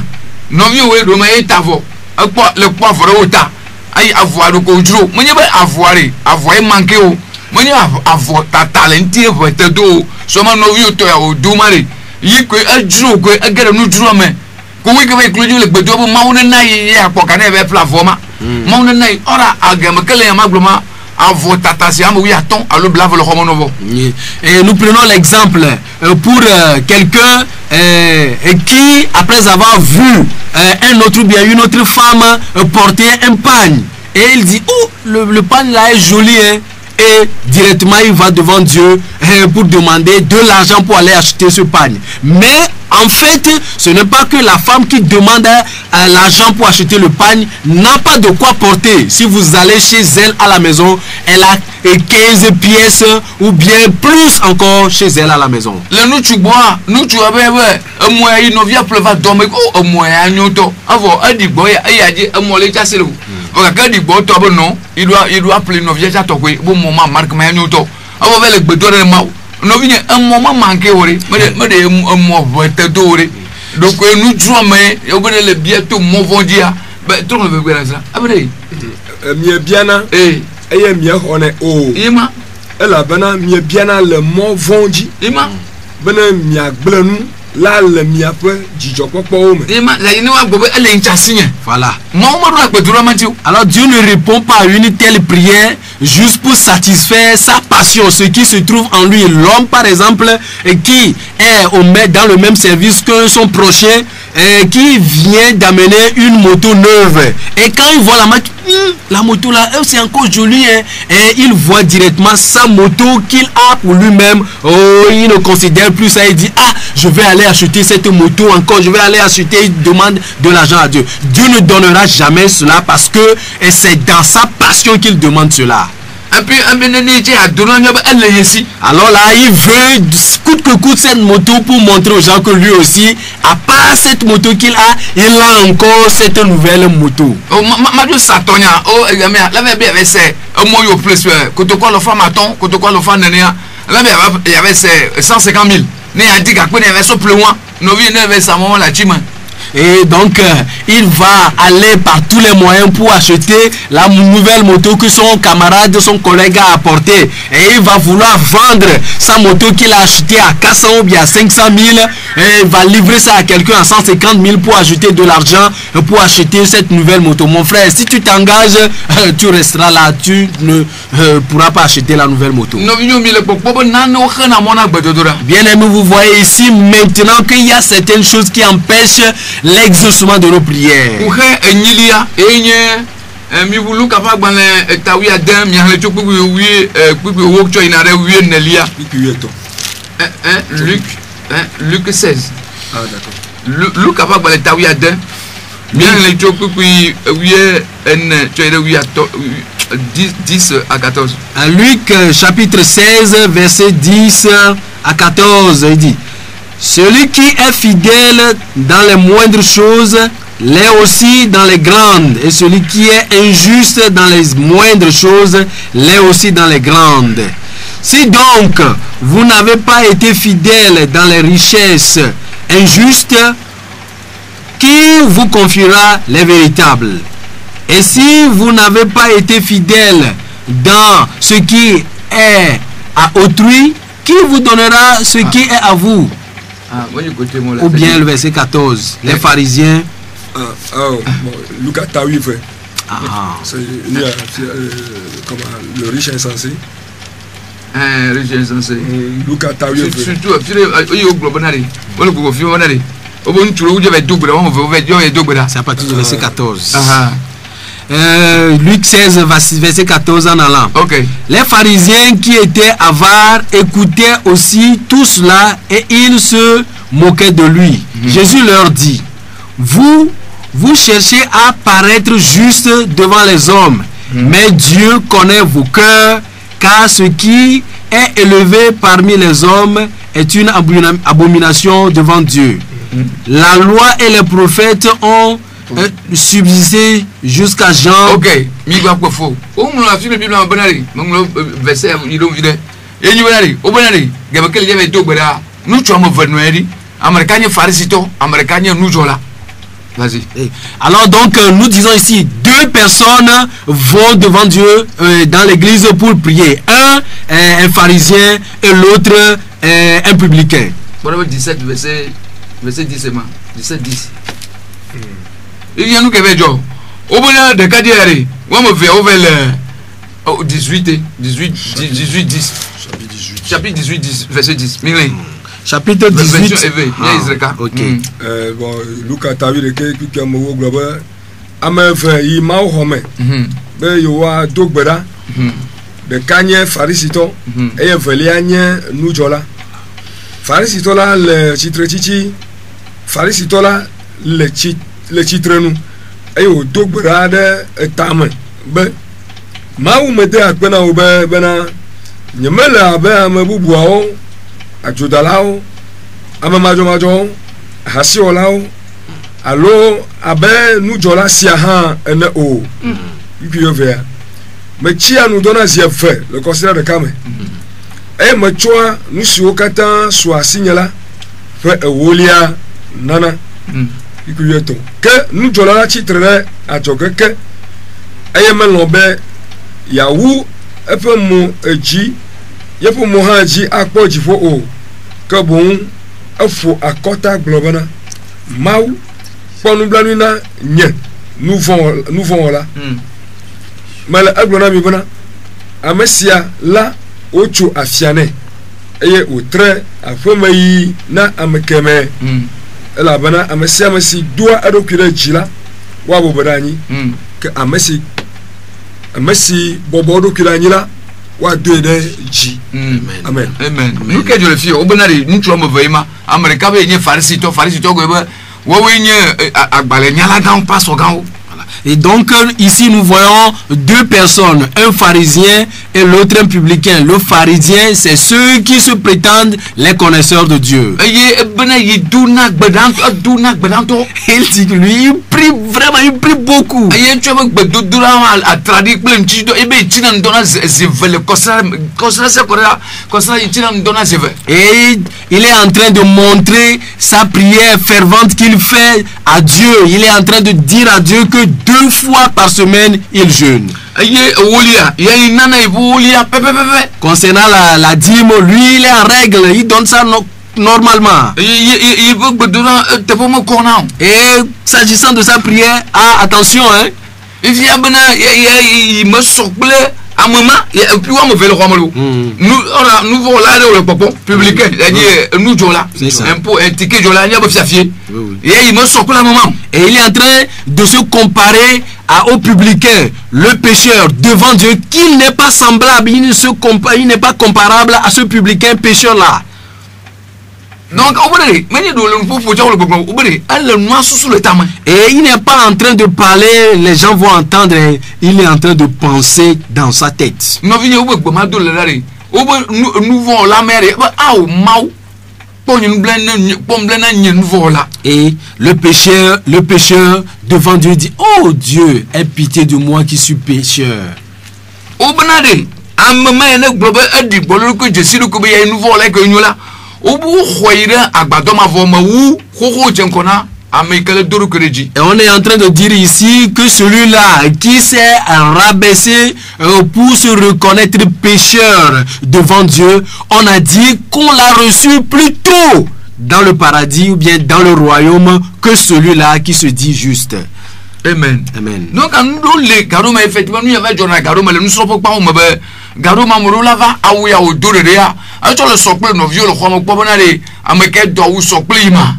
Non, oui, Romain est avant. Le poivre au tas. Aïe, avoir le contrôle. Moi, avoir manqué. Moi, avoir ta talenté, votre dos. Seulement, nous, vous êtes au domari. Il y a un jour que un gars nous joue, mais qu'on veut que le bédo, Mauna y a pour qu'un événement plafoma. Mauna y aura à gamme que les amablement. Et nous prenons l'exemple pour quelqu'un qui, après avoir vu un autre bien une autre femme porter un pagne, et il dit oh le pagne là est joli, hein, et directement il va devant Dieu pour demander de l'argent pour aller acheter ce pagne. Mais en fait, ce n'est pas que la femme qui demande l'argent pour acheter le pagne n'a pas de quoi porter. Si vous allez chez elle à la maison, elle a 15 pièces ou bien plus encore chez elle à la maison. Nous tu bois, nous tu as un moyen, il ne vient pleuvoir dormir, un moyen, avant, un dit boy, il a dit un moyen, il a dit quand il boit, non, il doit appeler nos vieux à toquer, bon moment, marque, mais un auto, avant le béton de Mao. Nous venons un moment manqué, mais un mois de doré. Donc nous jouons, mais on va le bientôt mon vendia. Ben, tout le monde veut ça. Après, mieux bien, et mieux on est haut. Ima, elle a bien bien le mot vendu. Ima, ben mieux blanc. Là, le mien peut dire quoi pour eux. Voilà. Alors Dieu ne répond pas à une telle prière juste pour satisfaire sa passion, ce qui se trouve en lui. L'homme, par exemple, qui est dans le même service que son prochain, qui vient d'amener une moto neuve. Et quand il voit la moto là, c'est encore joli, hein, et il voit directement sa moto qu'il a pour lui-même. Oh, il ne considère plus ça. Il dit ah, je vais aller acheter cette moto encore, je vais aller acheter, il demande de l'argent à Dieu. Dieu ne donnera jamais cela parce que c'est dans sa passion qu'il demande cela. Alors là, il veut coûte que coûte cette moto pour montrer aux gens que lui aussi, à part cette moto qu'il a, il a encore cette nouvelle moto. Oh, ma Satonia, oh, la même bien avec c'est un moyen plus que tu quoi le femme maton, que tu quoi le femme nénia. Là, il y avait 150 000. Mais il a dit qu'à quoi il y avait ça plus loin. Nous venons ça moment la chima. Et donc, il va aller par tous les moyens pour acheter la nouvelle moto que son camarade, son collègue a apportée. Et il va vouloir vendre sa moto qu'il a achetée à 400 ou bien à 500 000. Et il va livrer ça à quelqu'un à 150 000 pour ajouter de l'argent pour acheter cette nouvelle moto. Mon frère, si tu t'engages, tu resteras là. Tu ne pourras pas acheter la nouvelle moto. Bien aimé, vous voyez ici maintenant qu'il y a certaines choses qui empêchent l'exaucement de nos prières. Luc 16. Ah d'accord. Luc a pas taouya d'un. Bien les chocs puis 10 à 14. Luc chapitre 16 verset 10 à 14, il dit: celui qui est fidèle dans les moindres choses l'est aussi dans les grandes, et celui qui est injuste dans les moindres choses l'est aussi dans les grandes. Si donc vous n'avez pas été fidèle dans les richesses injustes, qui vous confiera les véritables? Et si vous n'avez pas été fidèle dans ce qui est à autrui, qui vous donnera ce qui est à vous? Ou bien le verset 14, les pharisiens. Lucas Taoui fait. C'est le riche insensé. Riche insensé. Lucas Taoui fait. Surtout, c'est à partir du verset 14. Luc 16, verset 14 en allant. Okay. Les pharisiens qui étaient avares écoutaient aussi tout cela et ils se moquaient de lui. Jésus leur dit: vous cherchez à paraître juste devant les hommes, mais Dieu connaît vos cœurs, car ce qui est élevé parmi les hommes est une abomination devant Dieu. La loi et les prophètes ont subsister jusqu'à Jean. Ok, mi gba ko fo. O mu la fi le Bible en bonari. Mo verset yi do vide. E ni bonari, o bonari. Gaba kele jebe to gbera. Nu cho mo venoueri. Americagne farisito, americagne nous jola. Vas-y. Alors donc nous disons ici deux personnes vont devant Dieu dans l'église pour prier. Un pharisien et l'autre un publicain. Voilà 17 verset 10 seulement. 17 10. Il y a nous qui veut dire. Au bonheur de Kadiari, on me fait over le 18 10. Chapitre 18 10 verset 10. Chapitre 18. Ok. Bon, Lucas t'a vu que tu as mon global. Amen, il m'a homme. Ben, il y a deux bras. De Kanye Farisito et Veliane Nujola. Farisito là, le titre Chichi. Farisito là, le titre nous. Et au deux bras de Tamen. Ben, ma ou mette à peine au bena. Nyemela be amebubuao. Ajudalao, amamajomajo, hasiolao, alo abe nous jola siahan ene o. Puis vert. Mais chia nous donne à fait le conseiller de Kame. Et me choix nous sur katan soit signala fait wolia nana. Puis que nous jola titre à joke que et me lombe yaou et peu mon eji ye pour mohaji akpo jifo o que bon afo akota globana mau ponu blanina nye nous vont là mal aglona mi bana amesia la ocho afiane eye o tre afamayi na amekeme la bana amesia mesi doa adokure jila wa bobodani que amesi bobodo kiranyila wa de ji amen nous que je le fie au bonari nous tu me veima america be nye farisito go be wo we nye agbale nyala gan passe au gan. Et donc ici nous voyons deux personnes, un pharisien et l'autre un publicain. Le pharisien, c'est ceux qui se prétendent les connaisseurs de Dieu. Il dit que lui, il prie vraiment, il prie beaucoup. Et il est en train de montrer sa prière fervente qu'il fait à Dieu. Il est en train de dire à Dieu que 2 fois par semaine il jeûne. Concernant la dîme, lui il est en règle, il donne ça normalement. Et s'agissant de sa prière, attention hein. Il me souple à un moment et puis on me fait le roi nous voulons là le papa public nous jola un peu un ticket jola n'y a pas fier et il me souple à un moment et il est en train de se comparer au publicain, le pécheur devant Dieu, qu'il n'est pas semblable, il n'est pas comparable à ce publicain pécheur là. Donc, et il n'est pas en train de parler, les gens vont entendre, il est en train de penser dans sa tête. Et le pécheur devant Dieu dit, oh Dieu, aie pitié de moi qui suis pécheur. Et on est en train de dire ici que celui-là qui s'est rabaissé pour se reconnaître pécheur devant Dieu, on a dit qu'on l'a reçu plus tôt dans le paradis ou bien dans le royaume que celui-là qui se dit juste. Amen. Amen. Donc, nous les garoma effectivement nous y avait John garoma nous sommes pas garoma morolava awuya odoreya ato le socle no vieux le khomo pobonale ameke do wu socle ma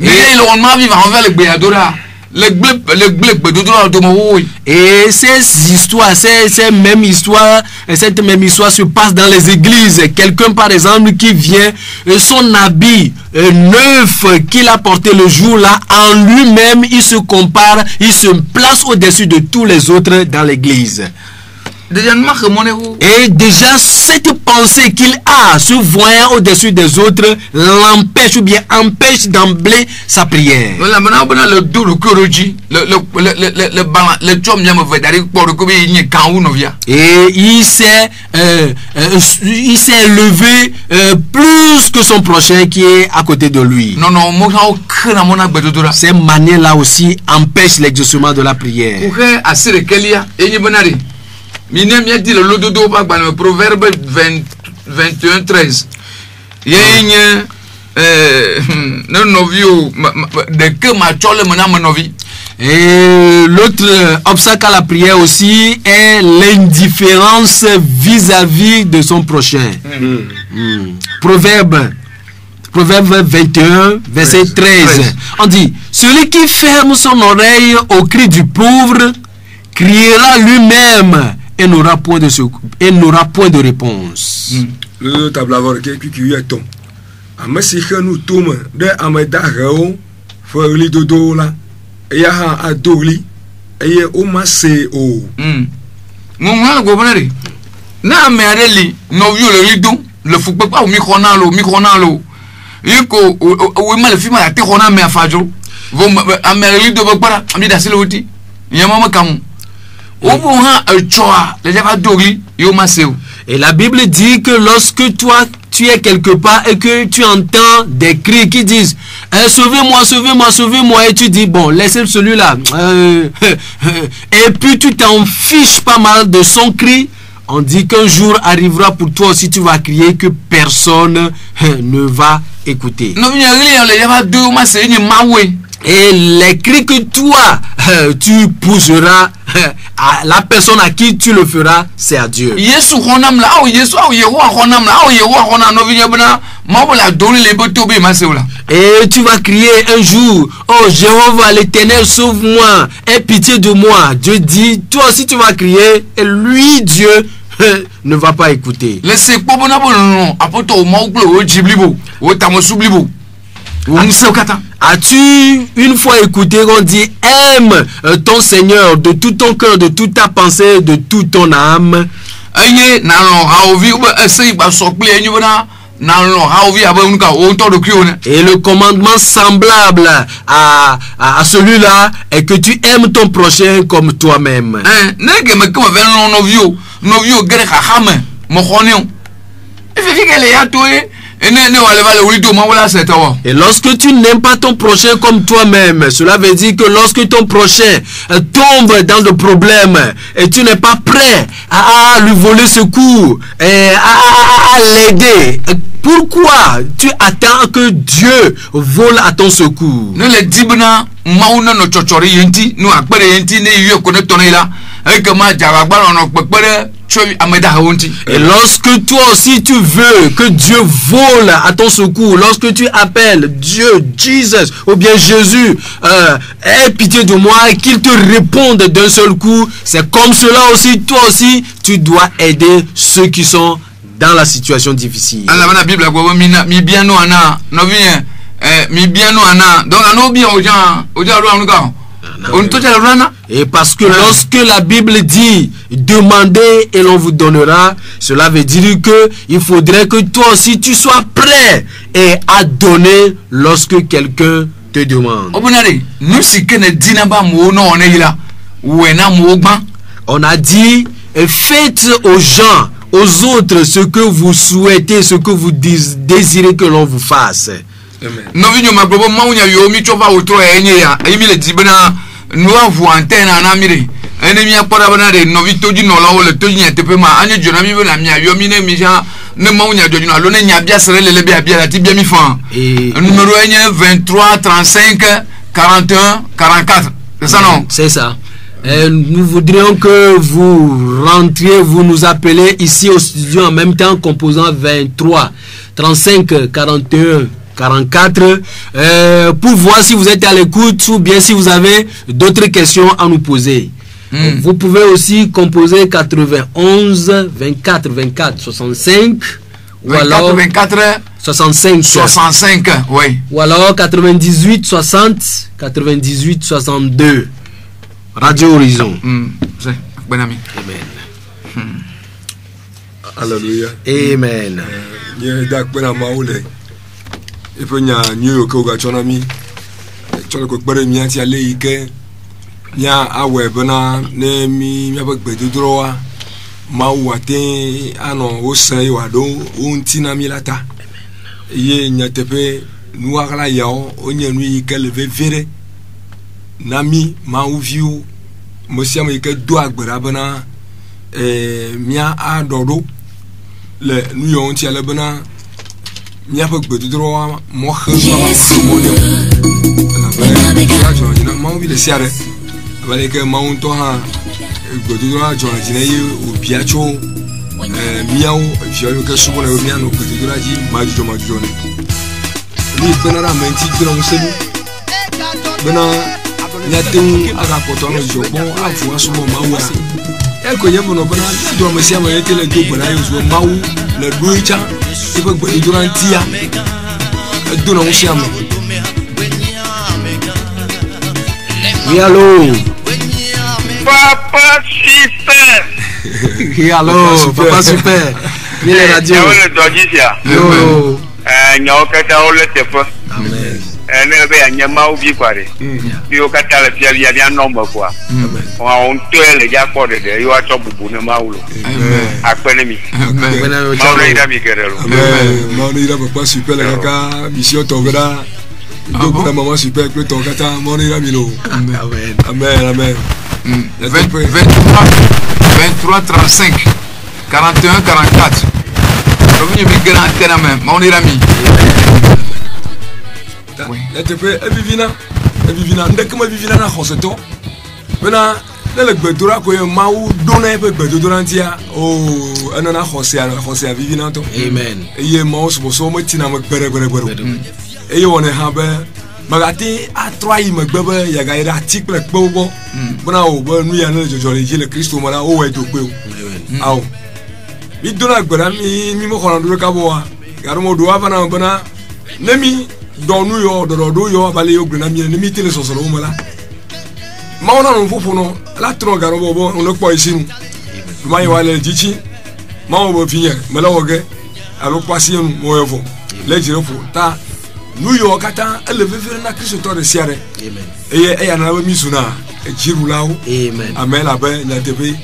et le on vivre envers les béadora les blé de mo. Et ces histoires, cette même histoire se passe dans les églises. Quelqu'un par exemple qui vient, son habit neuf qu'il a porté le jour là, en lui-même il se compare, il se place au-dessus de tous les autres dans l'église. déjà nous marquons mon héros. Et déjà, cette pensée qu'il a, se voyant au-dessus des autres, l'empêche ou bien empêche d'emblée sa prière. Voilà, maintenant, le dos, le coroji, le balan, le chom, y'a mauvais d'aller pour le combien il y a quand on vient. Et il s'est levé plus que son prochain qui est à côté de lui. Non, non, moi, mon abedodora. Ces manières-là aussi empêchent l'exaucement de la prière. Pour que, à ce qu'il y a, et il y a Minem y a dit le lododo dans le proverbe 21, 13. Il y a un novio de que ma chole mon novi. Et l'autre obstacle à la prière aussi est l'indifférence vis-à-vis de son prochain. Proverbe 21, verset 13. On dit, celui qui ferme son oreille au cri du pauvre criera lui-même et n'aura point de secours, et n'aura point de réponse. Le tablavor qui est ton. A messi que nous tombons de Amedagao, Ferli Dodo là, et à Adoli, et au Massé o. Mon gouverneur, na mereli, no vieux le ridon, le faut pas au micronalo. Yiko, ou mal film à Terona me a fajo. Vous à mereli de Bokara, ami d'Asseloti, Yamama Kamon. Et la Bible dit que lorsque toi tu es quelque part et que tu entends des cris qui disent sauvez-moi, sauvez-moi, sauvez-moi, et tu dis bon, laissez celui-là, et puis tu t'en fiches pas mal de son cri, on dit qu'un jour arrivera pour toi aussi, tu vas crier que personne ne va écouter. Et les cris que toi tu pousseras à la personne à qui tu le feras, c'est à Dieu. Et tu vas crier un jour, oh Jéhovah l'Éternel, sauve-moi, aie pitié de moi. Dieu dit, toi aussi tu vas crier, et lui, Dieu, ne va pas écouter. As-tu une fois écouté qu'on dit aime ton Seigneur de tout ton cœur, de toute ta pensée, de toute ton âme? Et le commandement semblable à celui-là est que tu aimes ton prochain comme toi-même. Et lorsque tu n'aimes pas ton prochain comme toi-même, cela veut dire que lorsque ton prochain tombe dans le problème et tu n'es pas prêt à lui voler secours et à l'aider, pourquoi tu attends que Dieu vole à ton secours? Et lorsque toi aussi tu veux que Dieu vole à ton secours, lorsque tu appelles Dieu, Jesus, ou bien Jésus, aie pitié de moi, et qu'il te réponde d'un seul coup, c'est comme cela aussi, toi aussi, tu dois aider ceux qui sont dans la situation difficile. Et parce que lorsque la Bible dit demandez et l'on vous donnera, cela veut dire que il faudrait que toi aussi tu sois prêt et à donner lorsque quelqu'un te demande. On a dit faites aux gens, aux autres ce que vous souhaitez, ce que vous désirez que l'on vous fasse. Nous avons antenne en Amérique. Ennemi a pas d'abonné, novi toji no la ole toji n'était pas mal. Anye jonami veut la mia yomine mija ne maunya dojuna l'one nya bien serré le bien bien la tibia mi fan. Numéro 23 35 41 44. C'est ça non? C'est ça. Nous voudrions que vous rentriez, vous nous appelez ici au studio en même temps, composant 23 35 41 44 pour voir si vous êtes à l'écoute ou bien si vous avez d'autres questions à nous poser. Vous pouvez aussi composer 91 24 24 65 ou alors 24 65 oui, ou alors 98 60 98 62. Radio Horizon. C'est bon ami. Amen. Alléluia. Amen. Nye dak pena maule. Ipo nya nyo ko ga chona mi. Chona ko gbere mi anti ale ike. Nya awe bena ne mi ba gbedo drowa. Ma wate ano o sai wa do unti na mi lata. Ye nya tepe nu akala yao o nya nu ike le vere. Nami ma uviu mo sia mo ike do agbera bena mia a dodo le nu yo nti ale bena mia pe gbedu drowa mo khama mo de la ba jo jina ma wi le siare ba le ke ma un to ha gbedu drowa jo jina yi o biacho mia o jo ke subo le mia no gbedu drowa ji ma jo ne ni bena ra menti jina mo selu bena nyaten aga poto no jo bon afu asumo ma wa eko yebo no bana do ma sia ma yetele do bana yo mawu le duicha ife gbe durantia do no sia ma Oui, allô. Papa super. Oui, allô. Papa super. Ni le radio. Yo le dojisia. Yo. Nyawo kata o le tepo. Amen. Ne be anyama ubi kware. Yo kata le fia ya dia nomba kwa. On tele ya ko de yo ato bubu ne mawulo. Akpene mi. Mawlo ida mi kerelo. Mawlo ida papa super la kaka mission togada. Donc ta maman super que ton kata mawlo ida mi lo. Amen. Amen, amen. 23 35 41 44. Revenu mi grand tename mawlo ida mi. La tepe evivina ndekema vivina na khoseto bena le gbedora ko mawu dona pe gbedora ntia o anana khose vivina to Amen. ye mawu so mo tina mo gbere e wona ha be magati atroi mo gbebe ya ga ira article gbogo bena o bo nu ya na jojo le jile Kristo mara o we to pe o aw mi dona gbera mi mo khona do ka bo wa garo mo do wa bana bena nemi donu yo do yo bale yo grena mi ni tele so so mala ma ona no fufu no la tro garo bobo on ko isinu ma yi wale jichi ma o bo finya mala woge alo kwasi mo yefo le jire fo ta nu yo kata ele vivre na Kristo to de siare Amen. e ya na ba mi suna e jiru lawo Amen. amen abe na tebe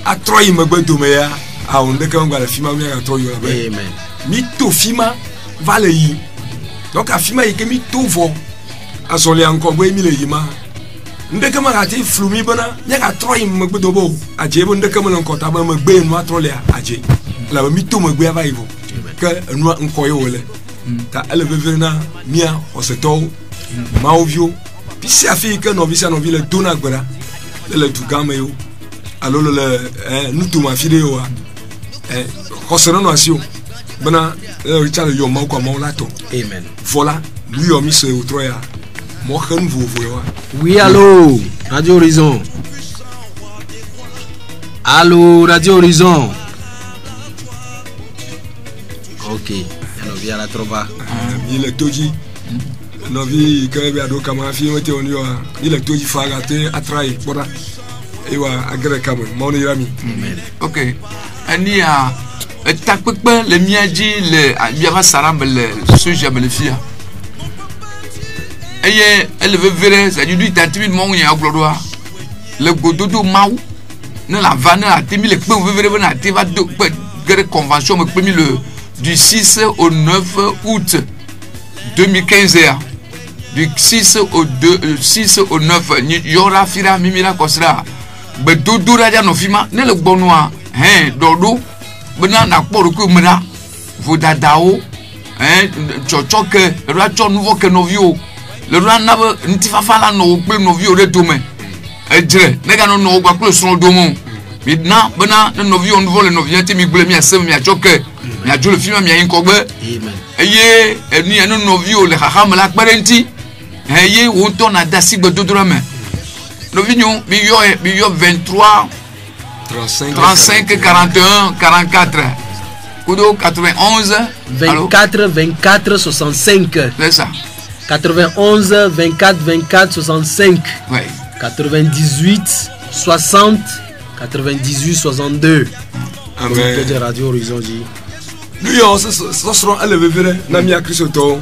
atroyi magbedo me ya a on de kan gba fima mi ya atroyi abe Amen. mi to fima vale yi donc afima yike mi tovo asoli anko gbe mi le yima ndeke ma gati flumi bana nya ga troy magbedo bo aje bo ndeke ma nko ta ba magbe nu atrole aje la mi to magbe ava ivo ke nu nko yo wole ta ele beverna mia oseto ma ovio pisi afi ke no visa no vile dona gbera le du game yo alo le nu to ma fide yo kosero no asio bana Richard yo ma kwa ma lato Amen. voilà lui yo mi se outroya mo khan vous yo. Oui, allô. Radio Horizon. Allô, Radio Horizon. Ok. Alors, via la trova. Il est toji. No vi ke be ado kama fi mete on yo. Il est toji faga te atrai bora. Ewa agre kama mo ni rami. Amen. Ok. Ani a takpekpe le miadzi le biava saram le soja le fia. Eye ele vevere ça du tantimi mo nya aglodoa. Le gododo mau ne la vanne a temi le pe vevere na te va do gere convention me pemi le du 6 au 9 août 2015 du 6 au 9 ni yora fira mimira kosra be dodo raja no fima ne le gbonua dodo bena na kporo ku mena vodadao chochoke ra cho nouveau que novio le ra na ntifafa la no pe novio re to me ejre nega no gba klo so do mo midna bena no novio nouveau le novio ti mi gbele mi asem mi achoke mi ajo le film mi ayin ko gbe Amen. eye eni eno novio le kham la parenti eye wo to na dasi gbe dodoro me novio mi yo 23 35 41 44 Kudo 91 24 24 65. C'est ça. 91 24 24 65. Ouais. 98 60 98-62. Amen. De Radio Horizon J. Nous y serons à lever Namia Christo.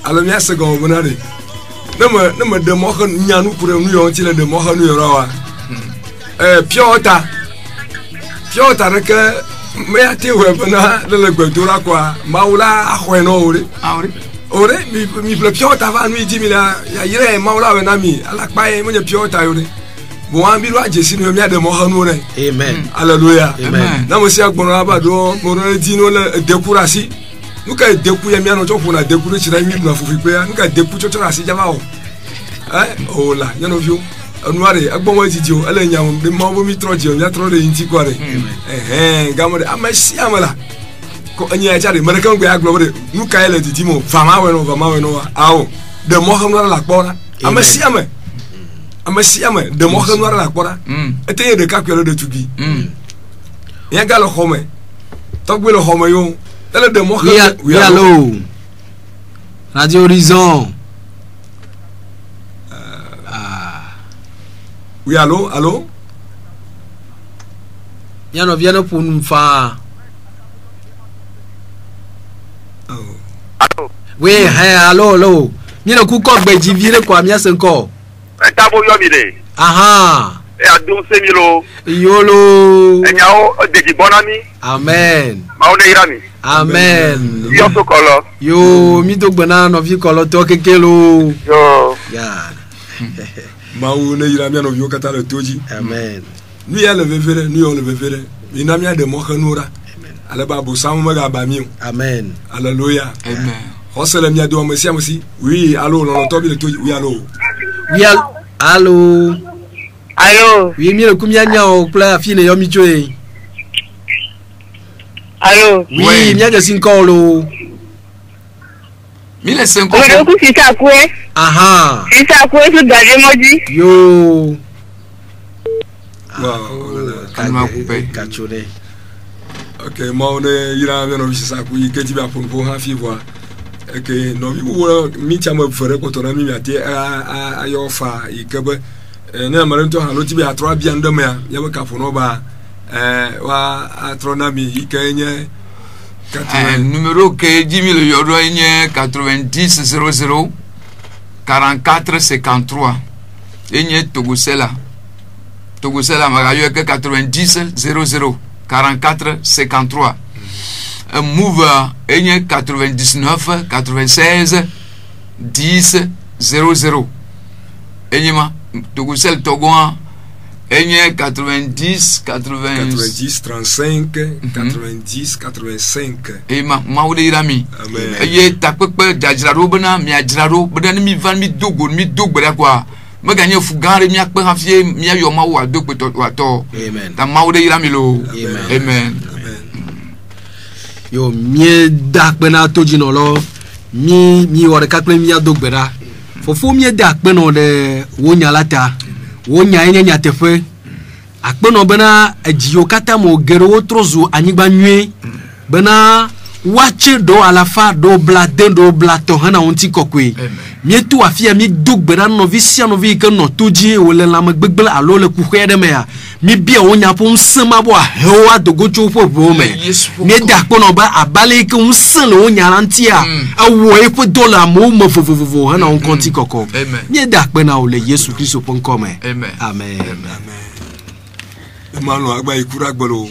À la mia seconde, vous n'avez. Ne me demande Nianou pour nous y ont-ils de Mohanu Rawa. Piota. Piota, que Meati Webana, le Gudura quoi. Maula, Ahuenore. Ore, mi Piota va nous dire, il y a Maula Venami, à la paille, mon Piota. Bon, ambilwa Jessie ne vient de Mohanoure. Amen. Alléluia. Amen. Namosia Bonabado, Moronedino, Decourasi. Nous avons découvert bien notre pour la découvrir sur la mine de la Foufipéa. Nous avons découvert sur la Sijamao. Oh là, il y a nos vieux. On va aller à bon idiot. Allez, il y a des membres mitrodio, il y a trop de intiquare. Gamade, Amashi Amala. Quand il y a déjà des Americans qui ont globé, nous caillons les Timo, Fama, Ao, de Mohamed la Pora. Amashi Amé. Amashi Amé, de Mohamed la Pora. Et de Capio de Tugi. Il y a un gars le Home. Talk with le Homeyo. Oui, allô. Radio Horizon. Oui, allô, allô. Yano viens pour nous faire. Oui, allô, allô. Yano kuko beji vire kwa mia senko. Tabo yomide. Aha. E adum semilo. Yolo. Enyao deji bonami. Amen. Maune irami. Amen. Yo so kolo. Yo mi to gbana no vi kolo to kekelo. Yo. Ya. Maune irami no vi kata le toji. Amen. Nous ya le vevere, nous on le vevere. Inamia de Mohanura. Amen. Ale babu samu maga bamiu. Amen. Alléluia. Amen. Hosele mia do monsieur aussi. Oui, allô, on entend bien le toji. Oui, allô. Oui, allô. Allô. Oui, mi le kumia nya o pla fi le yomi choe. Allô. Oui, mi a de sinkolo. 1500. On est si ça quoi? Aha. Si ça quoi tout garder modi? Yo. Calma coupé. Kachone. Ok, maune irami no bisa ku iketi ba ponpo ha fi voa. Ok, no mi wo mi chama fere ko to na mi ate a yofa ikebe. Na maranto ha lo tibi atro bia ndam ya ya be kapo no ba wa atro na mi ikenye numéro que 10 000 euro 90 00 44 53 enye Togosela magayo que 90 00 44 53 move enye 99 96 10 00 enye ma Togosel Togoan enye 90 35 90 85 e maule irami amen ye takpepe jajraro bena mi ajraro bena mi van mi dogbere kwa me ganye fugare mi akpe hafie mi ayo ma wa dogbe to Amen. ta maule irami lo amen Yo mi dakpe na toji no lo mi wore kakpe mi adogbera fofo mi dakpe no le wonya lata wonya enya tefe akpe no bena ejiyo kata mo gero trozo anyigba nwe bena wache do alafa do blade do blato hana onti kokwe mi tu afia mi dogbera no visia no vi ke no toji wole la megbegble alo le kuhede me ya mi bia wonya po nsema bo hewa dogocho fo bo me mi da ko no ba abale ke unsen le wonya rantia awo e fo dollar mo mo fo hana on konti koko mi da pe na ole Yesu Kristo pon come amen amen manu agba ikura gbolo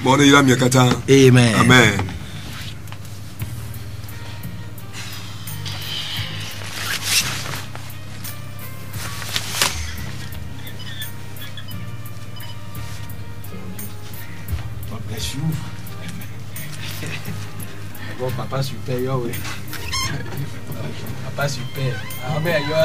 mo ne irami kata amen amen Bon, papa super, yo, ouais. Papa super. Ah, ben, yo.